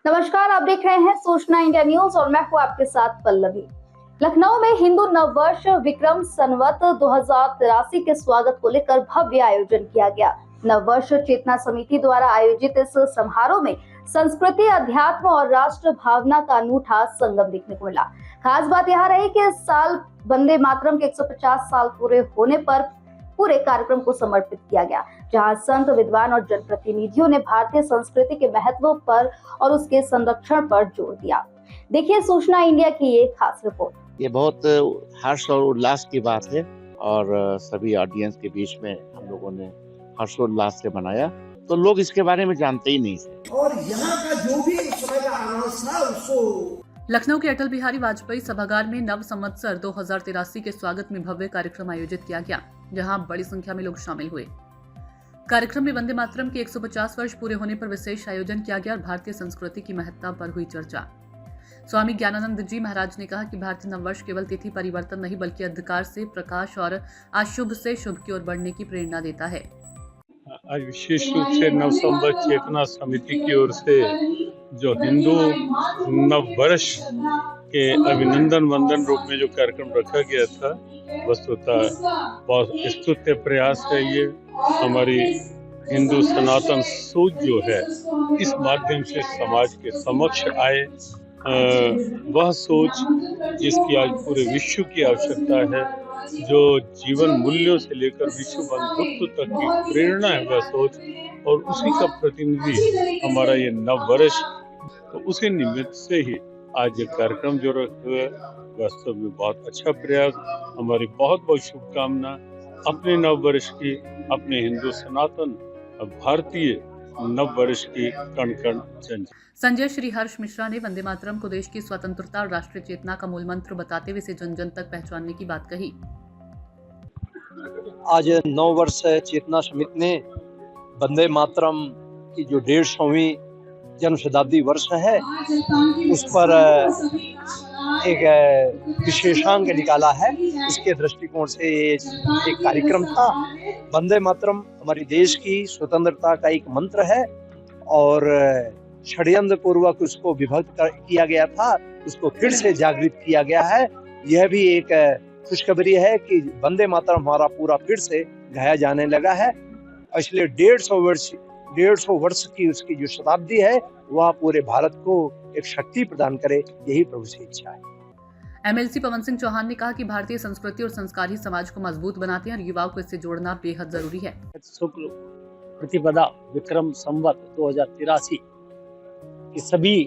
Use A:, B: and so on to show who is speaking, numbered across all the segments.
A: नमस्कार, आप देख रहे हैं सूचना इंडिया न्यूज और मैं हूं आपके साथ पल्लवी। लखनऊ में हिंदू नववर्ष विक्रम संवत 2083 के स्वागत को लेकर भव्य आयोजन किया गया। नववर्ष चेतना समिति द्वारा आयोजित इस समारोह में संस्कृति, अध्यात्म और राष्ट्र भावना का अनूठा संगम देखने को मिला। खास बात यह रही कि इस साल वंदे मातरम के 150 साल पूरे होने पर पूरे कार्यक्रम को समर्पित किया गया, जहां संत, विद्वान और जनप्रतिनिधियों ने भारतीय संस्कृति के महत्व पर और उसके संरक्षण पर जोर दिया। देखिए सूचना इंडिया की ये खास रिपोर्ट।
B: ये बहुत हर्ष और उल्लास की बात है और सभी ऑडियंस के बीच में हम लोगों ने हर्षोल्लास से मनाया, तो लोग इसके बारे में जानते ही नहीं थे।
C: और यहाँ का जो भी समय का अनाउंस था उसको
D: लखनऊ के अटल बिहारी वाजपेयी सभागार में नव संवत्सर 2083 के स्वागत में भव्य कार्यक्रम आयोजित किया गया, जहां बड़ी संख्या में लोग शामिल हुए। कार्यक्रम में वंदे मातरम के 150 वर्ष पूरे होने पर विशेष आयोजन किया गया और भारतीय संस्कृति की महत्ता पर हुई चर्चा। स्वामी ज्ञानानंद जी महाराज ने कहा कि भारतीय नववर्ष केवल तिथि परिवर्तन नहीं बल्कि अंधकार से प्रकाश और अशुभ से शुभ की ओर बढ़ने की प्रेरणा देता है।
E: आज विशेष रूप से नव संवत चेतना समिति की ओर से जो हिंदू नव वर्ष के अभिनंदन वंदन रूप में जो कार्यक्रम रखा गया था, वस्तुतः बहुत स्तुत्य प्रयास है। ये हमारी हिंदू सनातन सोच जो है इस माध्यम से समाज के समक्ष आए, वह सोच जिसकी आज पूरे विश्व की आवश्यकता है, जो जीवन मूल्यों से लेकर विश्व बंधुत्व तक की प्रेरणा है वह सोच, और उसी का प्रतिनिधि हमारा ये नव वर्ष। तो उसी निमित्त से ही आज ये कार्यक्रम जो रखा है, वास्तव में बहुत अच्छा प्रयास। हमारी बहुत बहुत शुभकामना अपने नव वर्ष की, अपने हिंदू सनातन भारतीय नव वर्ष की कण कण जन।
D: संजय श्री हर्ष मिश्रा ने वंदे मातरम को देश की स्वतंत्रता और राष्ट्रीय चेतना का मूल मंत्र बताते हुए इसे जन जन तक पहुंचाने की बात कही।
F: आज नव वर्ष चेतना समिति ने वंदे मातरम की जो 150वीं जन्म शताब्दी वर्ष है उस पर एक विशेषांक निकाला है। इसके दृष्टिकोण से एक कार्यक्रम था। वंदे मातरम हमारी देश की स्वतंत्रता का एक मंत्र है और षड्यंत्र पूर्वक उसको विभक्त किया गया था, उसको फिर से जागृत किया गया है। यह भी एक खुशखबरी है कि वंदे मातरम हमारा पूरा फिर से गाया जाने लगा है। इसलिए 150 वर्ष की उसकी जो शताब्दी है वह पूरे भारत को एक शक्ति प्रदान करे, यही प्रभु से इच्छा है।
D: एमएलसी पवन सिंह चौहान ने कहा कि भारतीय संस्कृति और संस्कार ही समाज को मजबूत बनाते हैं और युवाओं को इससे जोड़ना बेहद जरूरी है।
G: शुक्ल प्रतिपदा विक्रम संवत 2083 की सभी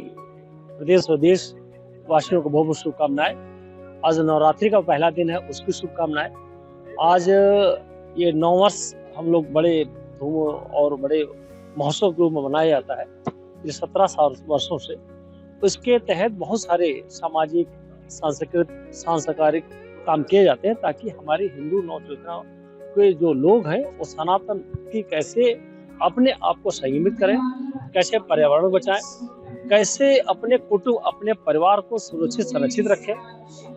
G: प्रदेश और देश वासियों को बहुत बहुत शुभकामनाएं। आज नवरात्रि का पहला दिन है, उसकी शुभकामनाएं। आज ये नववर्ष हम लोग बड़े धूम और बड़े महोत्सव के रूप में मनाया जाता है ये 17 वर्षों से। उसके तहत बहुत सारे सामाजिक, सांस्कृतिक काम किए जाते हैं ताकि हमारे हिंदू नवचेतना के जो लोग हैं वो सनातन की कैसे अपने आप को संयमित करें, कैसे पर्यावरण बचाएं, कैसे अपने कुटुंब, अपने परिवार को सुरक्षित संरक्षित रखें,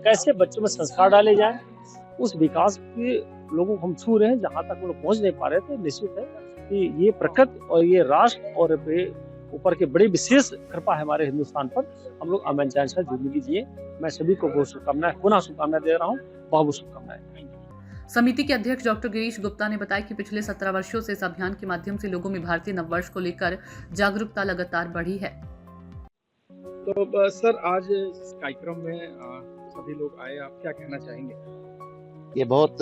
G: कैसे बच्चों में संस्कार डाले जाएं, उस विकास के लोगों को हम छू रहे हैं जहाँ तक वो लोग पहुँच नहीं पा रहे थे। निश्चित है कि ये प्रकृति और ये राष्ट्र और ऊपर के बड़ी विशेष कृपा है हमारे हिंदुस्तान पर। हम लोग अमन चैन से जिंदगी जिए। मैं सभी को बहुत शुभकामनाएं, पुनः शुभकामनाएं दे रहा हूँ। बहुत शुभकामनाएं।
D: समिति के अध्यक्ष डॉक्टर गिरीश गुप्ता ने बताया कि पिछले 17 वर्षों से इस अभियान के माध्यम से लोगों में भारतीय नववर्ष को लेकर जागरूकता लगातार बढ़ी है।
H: तो सर, आज इस कार्यक्रम में सभी लोग आए, आप क्या कहना चाहेंगे?
B: ये बहुत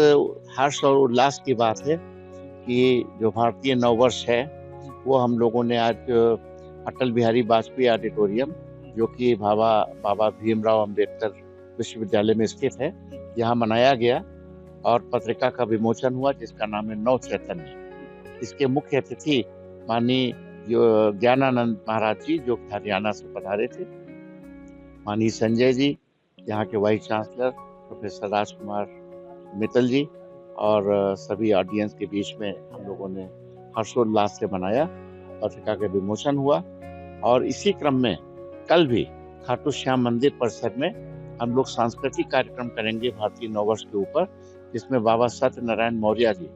B: हर्ष और उल्लास की बात है कि जो भारतीय नववर्ष है वो हम लोगों ने आज अटल बिहारी वाजपेयी ऑडिटोरियम, जो कि बाबा भीमराव अंबेडकर विश्वविद्यालय में स्थित है, यहाँ मनाया गया और पत्रिका का विमोचन हुआ जिसका नाम है नव चैतन्य। इसके मुख्य अतिथि माननीय ज्ञानानंद महाराज जी जो हरियाणा से पधारे थे, माननीय संजय जी यहाँ के वाइस चांसलर प्रोफेसर राजकुमार मित्तल जी, और सभी ऑडियंस के बीच में हम लोगों ने हर्षोल्लास से मनाया। पत्रिका का विमोचन हुआ और इसी क्रम में कल भी खाटू श्याम मंदिर परिसर में हम लोग सांस्कृतिक कार्यक्रम करेंगे भारतीय नववर्ष के ऊपर, जिसमें बाबा सत्यनारायण मौर्य जी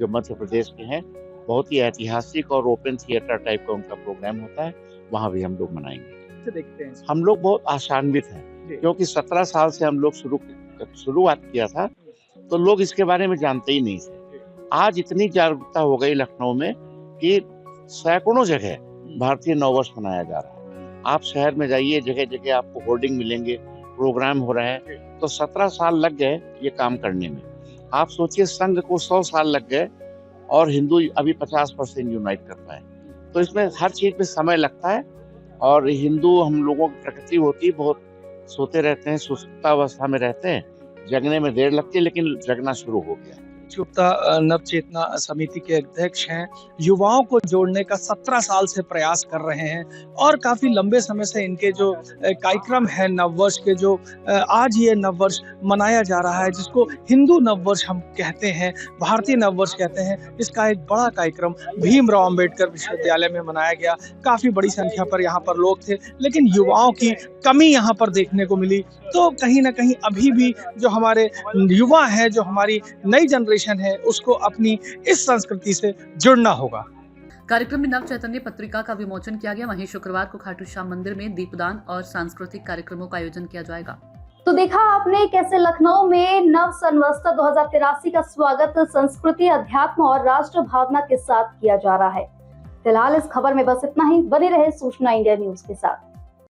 B: जो मध्य प्रदेश के हैं, बहुत ही ऐतिहासिक और ओपन थिएटर टाइप का उनका प्रोग्राम होता है, वहाँ भी हम लोग मनाएंगे।
H: कैसे देखते हैं?
B: हम लोग बहुत आशान्वित हैं,
H: जी।
B: क्योंकि 17 साल से हम लोग शुरुआत किया था, तो लोग इसके बारे में जानते ही नहीं थे। आज इतनी जागरूकता हो गई लखनऊ में कि सैकड़ों जगह भारतीय नववर्ष मनाया जा रहा है। आप शहर में जाइए, जगह जगह आपको होर्डिंग मिलेंगे, प्रोग्राम हो रहे हैं। तो 17 साल लग गए ये काम करने में। आप सोचिए, संघ को 100 साल लग गए और हिंदू अभी 50% यूनाइट कर पाए। तो इसमें हर चीज में समय लगता है। और हिंदू हम लोगों की प्रकृति होती है, बहुत सोते रहते हैं, सुप्तावस्था में रहते हैं, जगने में देर लगती है, लेकिन जगना शुरू हो गया।
H: गुप्ता नव चेतना समिति के अध्यक्ष हैं। युवाओं को जोड़ने का 17 साल से प्रयास कर रहे हैं और काफी लंबे समय से इनके जो कार्यक्रम है नववर्ष के, जो आज ये नववर्ष मनाया जा रहा है, जिसको हिंदू नववर्ष हम कहते हैं, भारतीय नववर्ष कहते हैं। इसका एक बड़ा कार्यक्रम भीमराव अंबेडकर विश्वविद्यालय में मनाया गया। काफी बड़ी संख्या पर यहाँ पर लोग थे, लेकिन युवाओं की कमी यहाँ पर देखने को मिली। तो कहीं ना कहीं अभी भी जो हमारे युवा हैं, जो हमारी नई जनरेशन है, उसको अपनी इस संस्कृति से जुड़ना होगा।
D: कार्यक्रम में नव चैतन्य पत्रिका का विमोचन किया गया। वहीं शुक्रवार को खाटू श्याम मंदिर में दीपदान और सांस्कृतिक कार्यक्रमों का आयोजन किया जाएगा।
A: तो देखा आपने कैसे लखनऊ में नव संवत्सर 2083 का स्वागत संस्कृति, अध्यात्म और राष्ट्र भावना के साथ किया जा रहा है। फिलहाल इस खबर में बस इतना ही। बने रहे सूचना इंडिया न्यूज के साथ।